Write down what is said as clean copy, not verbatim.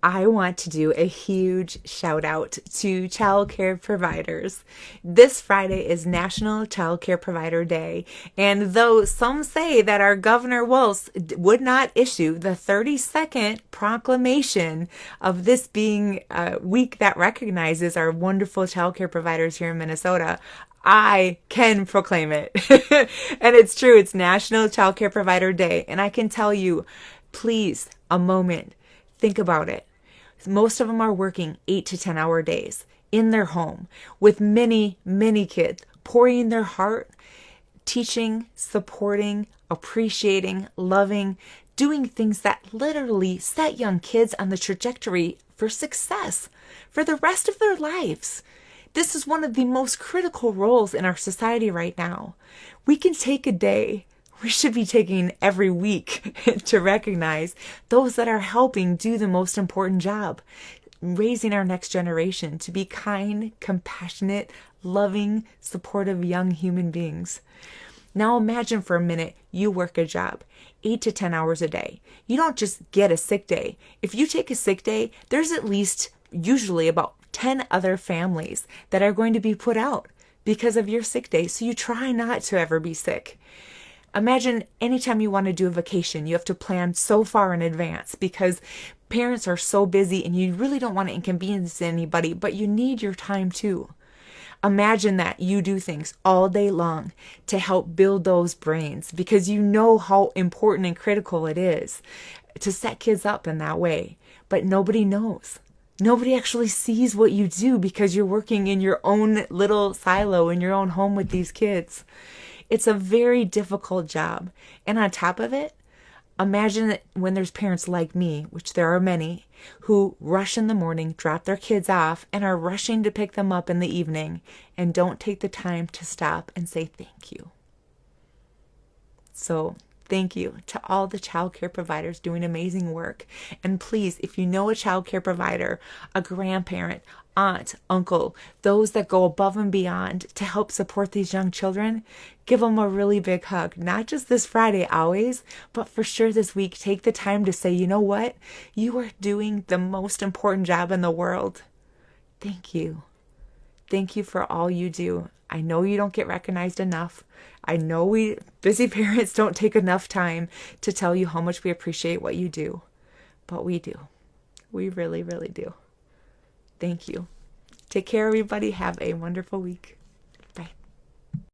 I want to do a huge shout out to childcare providers. This Friday is National Childcare Provider Day, and though some say that our Governor Walz would not issue the 32nd proclamation of this being a week that recognizes our wonderful childcare providers here in Minnesota, I can proclaim it. And it's true, it's National Childcare Provider Day, and I can tell you, please, a moment, think about it. Most of them are working 8 to 10 hour days in their home with many, many kids, pouring their heart, teaching, supporting, appreciating, loving, doing things that literally set young kids on the trajectory for success for the rest of their lives. This is one of the most critical roles in our society right now. We can take a day. We should be taking every week to recognize those that are helping do the most important job, raising our next generation to be kind, compassionate, loving, supportive young human beings. Now imagine for a minute you work a job, 8 to 10 hours a day. You don't just get a sick day. If you take a sick day, there's at least usually about 10 other families that are going to be put out because of your sick day. So you try not to ever be sick. Imagine anytime you want to do a vacation, you have to plan so far in advance because parents are so busy and you really don't want to inconvenience anybody, but you need your time too. Imagine that you do things all day long to help build those brains because you know how important and critical it is to set kids up in that way, but nobody knows. Nobody actually sees what you do because you're working in your own little silo in your own home with these kids. It's a very difficult job. And on top of it, imagine when there's parents like me, which there are many, who rush in the morning, drop their kids off, and are rushing to pick them up in the evening and don't take the time to stop and say thank you. So thank you to all the childcare providers doing amazing work. And please, if you know a childcare provider, a grandparent, aunt, uncle, those that go above and beyond to help support these young children, give them a really big hug. Not just this Friday always, but for sure this week, take the time to say, you know what? You are doing the most important job in the world. Thank you. Thank you for all you do. I know you don't get recognized enough. I know we busy parents don't take enough time to tell you how much we appreciate what you do, but we do. We really, really do. Thank you. Take care, everybody. Have a wonderful week.